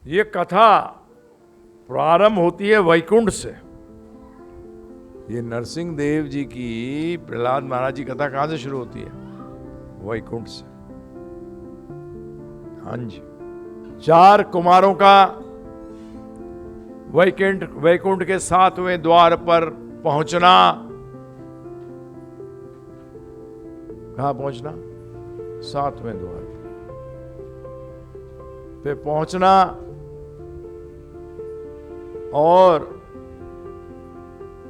ये कथा प्रारंभ होती है वैकुंठ से। ये नरसिंह देव जी की प्रहलाद महाराज जी कथा कहां से शुरू होती है? वैकुंठ से। हाँ जी, 4 कुमारों का वैकुंठ के 7वें द्वार पर पहुंचना। कहां पहुंचना? 7वें द्वार पे पहुंचना और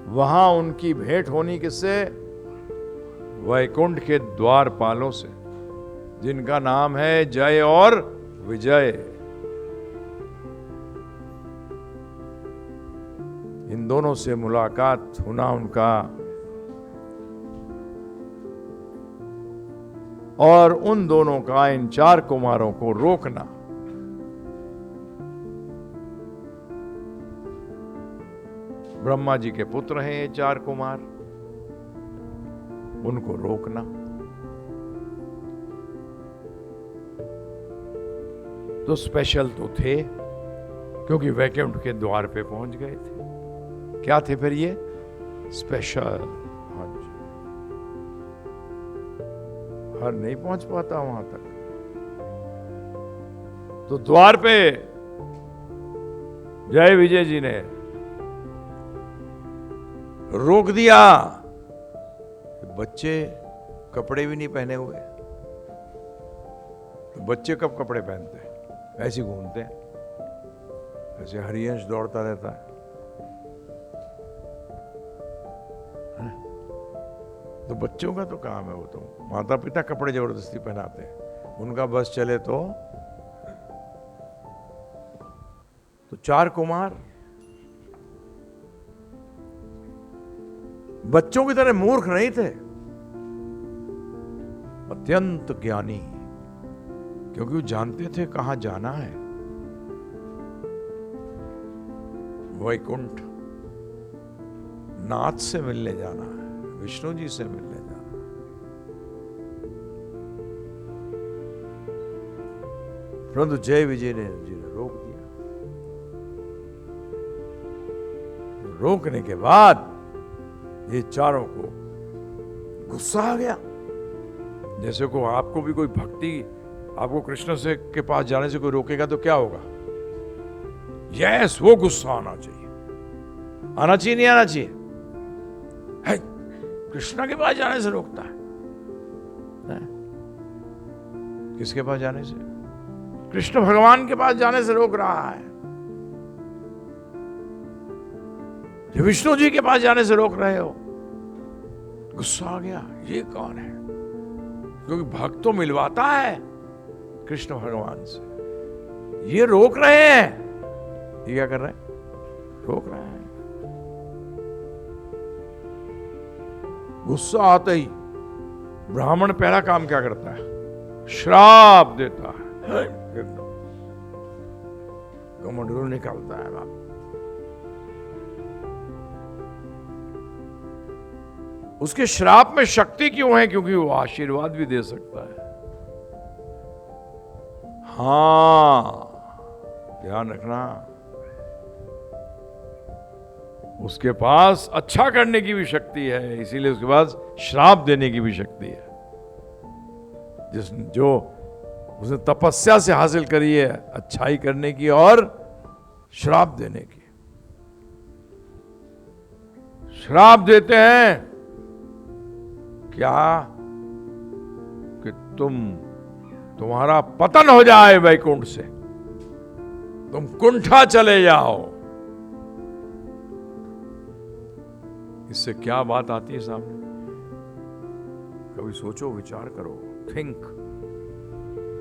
वहां उनकी भेंट होनी किससे? वैकुंठ के द्वारपालों से, जिनका नाम है जय और विजय। इन दोनों से मुलाकात होना उनका, और उन दोनों का, इन 4 कुमारों को रोकना। ब्रह्मा जी के पुत्र हैं ये 4 कुमार, उनको रोकना। तो स्पेशल तो थे, क्योंकि वैकुंठ के द्वार पे पहुंच गए थे। क्या थे फिर ये? स्पेशल। हाँ जी, हर नहीं पहुंच पाता वहां तक। तो द्वार पे जय विजय जी ने रोक दिया। बच्चे कपड़े भी नहीं पहने हुए, तो बच्चे कब कपड़े पहनते हैं? ऐसे घूमते हैं, ऐसे हरियंश दौड़ता रहता है। तो बच्चों का तो काम है, वो तो माता पिता कपड़े जबरदस्ती पहनाते हैं, उनका बस चले तो 4 कुमार बच्चों की तरह मूर्ख नहीं थे, अत्यंत ज्ञानी, क्योंकि वो जानते थे कहां जाना है। वैकुंठ नाथ से मिलने जाना है, विष्णु जी से मिलने जाना है। परंतु जय विजय जी ने रोक दिया। रोकने के बाद ये चारों को गुस्सा आ गया। जैसे को आपको भी कोई भक्ति, आपको कृष्ण से के पास जाने से कोई रोकेगा तो क्या होगा? यस, वो गुस्सा आना चाहिए। आना चाहिए नहीं आना चाहिए? है, कृष्ण के पास जाने से रोकता है? किसके पास जाने से? कृष्ण भगवान के पास जाने से रोक रहा है। जो विष्णु जी के पास जाने से रोक रहे हो। गुस्सा आ गया, ये कौन है? क्योंकि भक्त तो मिलवाता है कृष्ण भगवान से, ये रोक रहे हैं। ये क्या कर रहे हैं? रोक रहे हैं। गुस्सा आते ही ब्राह्मण पहला काम क्या करता है? श्राप देता है, कमंडलू निकालता है। बाप, उसके श्राप में शक्ति क्यों है? क्योंकि वो आशीर्वाद भी दे सकता है। हां, ध्यान रखना, उसके पास अच्छा करने की भी शक्ति है, इसीलिए उसके पास श्राप देने की भी शक्ति है। जो उसने तपस्या से हासिल करी है, अच्छाई करने की और श्राप देने की। श्राप देते हैं क्या? कि तुम्हारा पतन हो जाए वैकुंठ से, तुम कुंठा चले जाओ। इससे क्या बात आती है सामने? कभी सोचो, विचार करो, थिंक।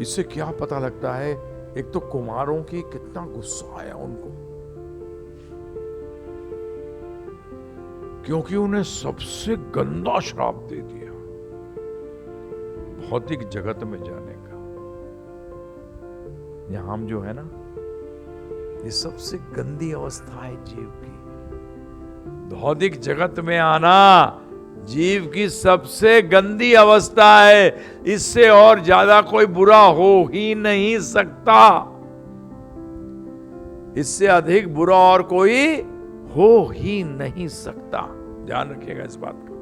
इससे क्या पता लगता है? एक तो कुमारों की कितना गुस्सा आया उनको, क्योंकि उन्हें सबसे गंदा श्राप दे दिया भौतिक जगत में जाने का। यहां हम जो है ना, ये सबसे गंदी अवस्था है जीव की। भौतिक जगत में आना जीव की सबसे गंदी अवस्था है। इससे और ज्यादा कोई बुरा हो ही नहीं सकता। इससे अधिक बुरा और कोई हो ही नहीं सकता। ध्यान रखिएगा इस बात का,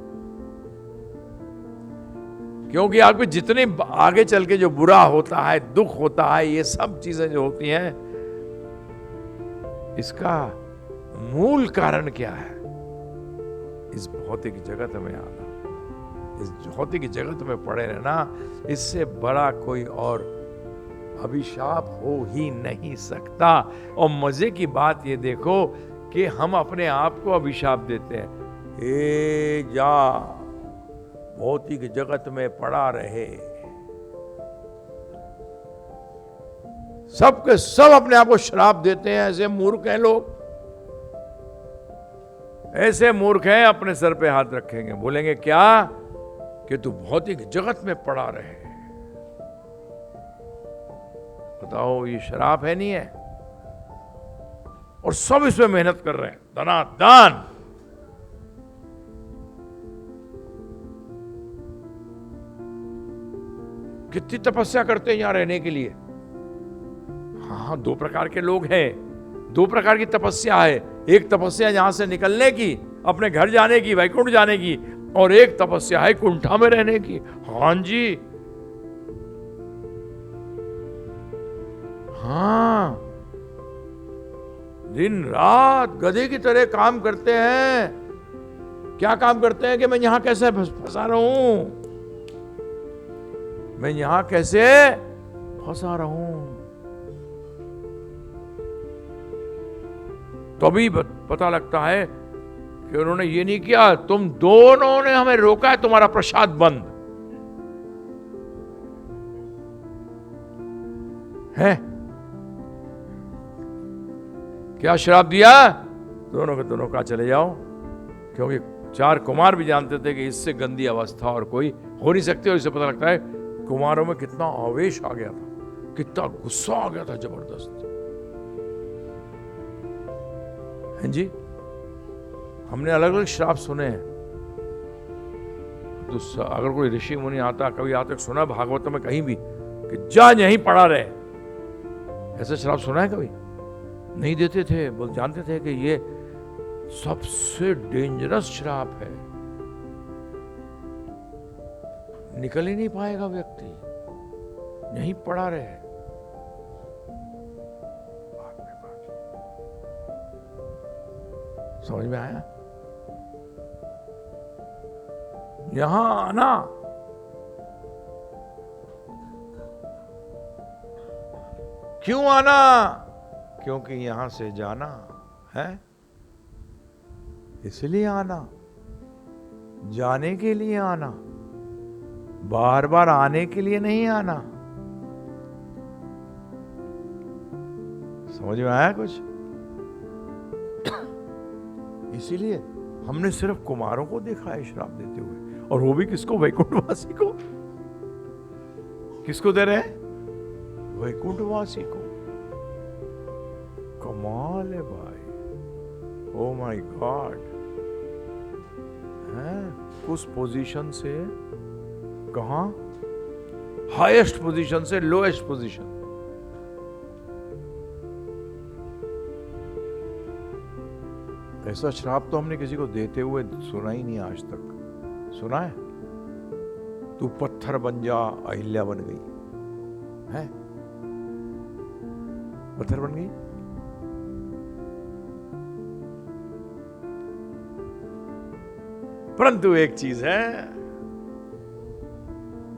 क्योंकि आप जितने आगे चल के जो बुरा होता है, दुख होता है, ये सब चीजें जो होती हैं, इसका मूल कारण क्या है? इस भौतिक जगत में आना, इस भौतिक जगत में पड़े रहना, इससे बड़ा कोई और अभिशाप हो ही नहीं सकता। और मजे की बात ये देखो कि हम अपने आप को अभिशाप देते हैं, ए जा भौतिक जगत में पड़ा रहे। सबके सब अपने आप को श्राप देते हैं। ऐसे मूर्ख हैं लोग, ऐसे मूर्ख हैं, अपने सर पे हाथ रखेंगे, बोलेंगे क्या कि तू भौतिक जगत में पड़ा रहे। बताओ ये श्राप है नहीं है? और सब इसमें मेहनत कर रहे हैं, धनादान। कितनी तपस्या करते हैं यहां रहने के लिए। हाँ, दो प्रकार के लोग हैं, दो प्रकार की तपस्या है। एक तपस्या यहां से निकलने की, अपने घर जाने की, वैकुंठ जाने की, और एक तपस्या है कुंठा में रहने की। हाँ जी, हाँ, दिन रात गधे की तरह काम करते हैं। क्या काम करते हैं कि मैं यहां कैसे फंसा रहा हूं, मैं यहां कैसे फंसा रहा हूं। तभी पता लगता है कि उन्होंने ये नहीं किया, तुम दोनों ने हमें रोका है, तुम्हारा प्रसाद बंद है। क्या श्राप दिया? दोनों के दोनों कहा चले जाओ, क्योंकि चार कुमार भी जानते थे कि इससे गंदी अवस्था और कोई हो नहीं सकती। और इससे पता लगता है कुमारों में कितना आवेश आ गया था, कितना गुस्सा आ गया था, जबरदस्त। हैं जी, हमने अलग अलग श्राप सुने हैं। तो अगर कोई ऋषि मुनि आता, कभी आज तक सुना भागवत में कहीं भी कि जा यहीं पड़ा रहे, ऐसा श्राप सुना है कभी? नहीं देते थे, बोल जानते थे कि ये सबसे डेंजरस श्राप है, निकल ही नहीं पाएगा व्यक्ति, यहीं पड़ा रहे। समझ में आया? यहां आना, क्यों आना? क्योंकि यहां से जाना है, इसलिए आना, जाने के लिए आना, बार बार आने के लिए नहीं आना। समझ में आया कुछ? इसीलिए हमने सिर्फ कुमारों को देखा है श्राप देते हुए, और वो भी किसको? वैकुंठवासी को। किसको दे रहे हैं? वैकुंठवासी को। कमाल है भाई, ओ माय गॉड। उस पोजीशन से कहां, हाईएस्ट पोजीशन से लोएस्ट पोजीशन। ऐसा श्राप तो हमने किसी को देते हुए सुना ही नहीं आज तक। सुना है? तू पत्थर बन जा, अहिल्या बन गई है, पत्थर बन गई। परंतु एक चीज है,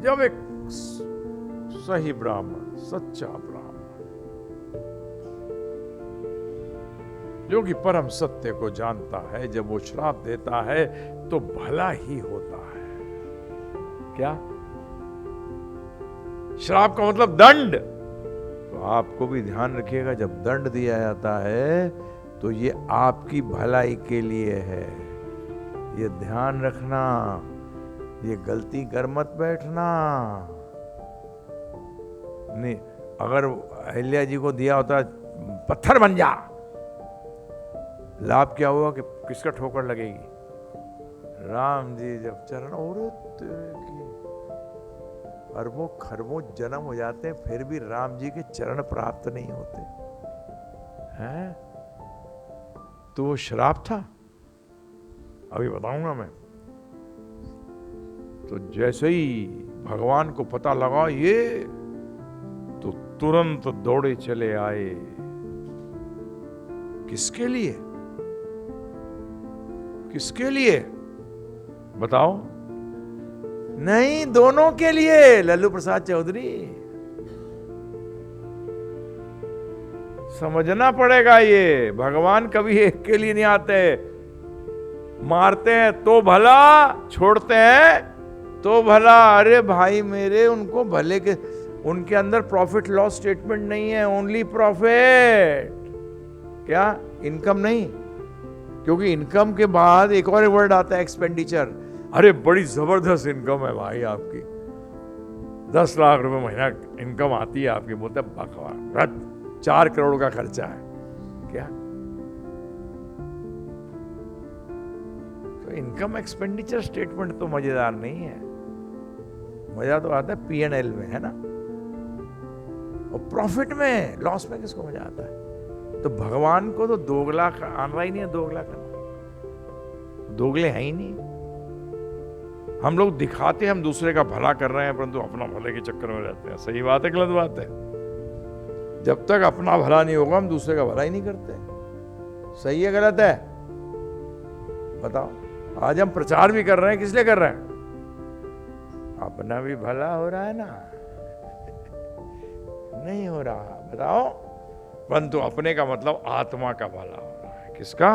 जब एक सही ब्राह्मण, सच्चा ब्राह्मण, जो कि परम सत्य को जानता है, जब वो श्राप देता है तो भला ही होता है। क्या? श्राप का मतलब दंड। तो आपको भी ध्यान रखिएगा, जब दंड दिया जाता है तो ये आपकी भलाई के लिए है। ये ध्यान रखना, ये गलती कर मत बैठना। नहीं, अगर अहिल्या जी को दिया होता पत्थर बन जा, लाभ क्या हुआ कि किसका ठोकर लगेगी? राम जी जब चरण, अरबों खरबों जन्म हो जाते हैं, फिर भी राम जी के चरण प्राप्त नहीं होते है? तो वो श्राप था, अभी बताऊंगा मैं। तो जैसे ही भगवान को पता लगा ये, तो तुरंत दौड़े चले आए। किसके लिए? किसके लिए बताओ? नहीं, दोनों के लिए। लल्लू प्रसाद चौधरी, समझना पड़ेगा ये। भगवान कभी एक के लिए नहीं आते। मारते हैं तो भला, छोड़ते हैं तो भला। अरे भाई मेरे, उनको भले के, उनके अंदर प्रॉफिट लॉस स्टेटमेंट नहीं है, ओनली प्रॉफिट। क्या? इनकम नहीं, क्योंकि इनकम के बाद एक और वर्ड आता है, एक्सपेंडिचर। अरे बड़ी जबरदस्त इनकम है भाई आपकी, 10 लाख रुपए महीना इनकम आती है आपकी। बोलते बकवास, 4 करोड़ का खर्चा है क्या? तो इनकम एक्सपेंडिचर स्टेटमेंट तो मजेदार नहीं है। मजा तो आता है P&L में, है ना? और प्रॉफिट में, लॉस में किसको मजा आता है? तो भगवान को तो दोगला आना ही नहीं है, दोगला करना। दोगले हैं ही नहीं। हम लोग दिखाते हैं हम दूसरे का भला कर रहे हैं, परंतु अपना भले के चक्कर में रहते हैं। सही बात है, गलत बात है? जब तक अपना भला नहीं होगा हम दूसरे का भला ही नहीं करते। सही है, गलत है? बताओ। आज हम प्रचार भी कर रहे हैं, किस लिए कर रहे हैं? अपना भी भला हो रहा है ना? नहीं हो रहा, बताओ। परंतु अपने का मतलब आत्मा का भला हो रहा है। किसका?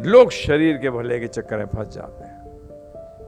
लोग शरीर के भले के चक्कर में फंस जाते हैं।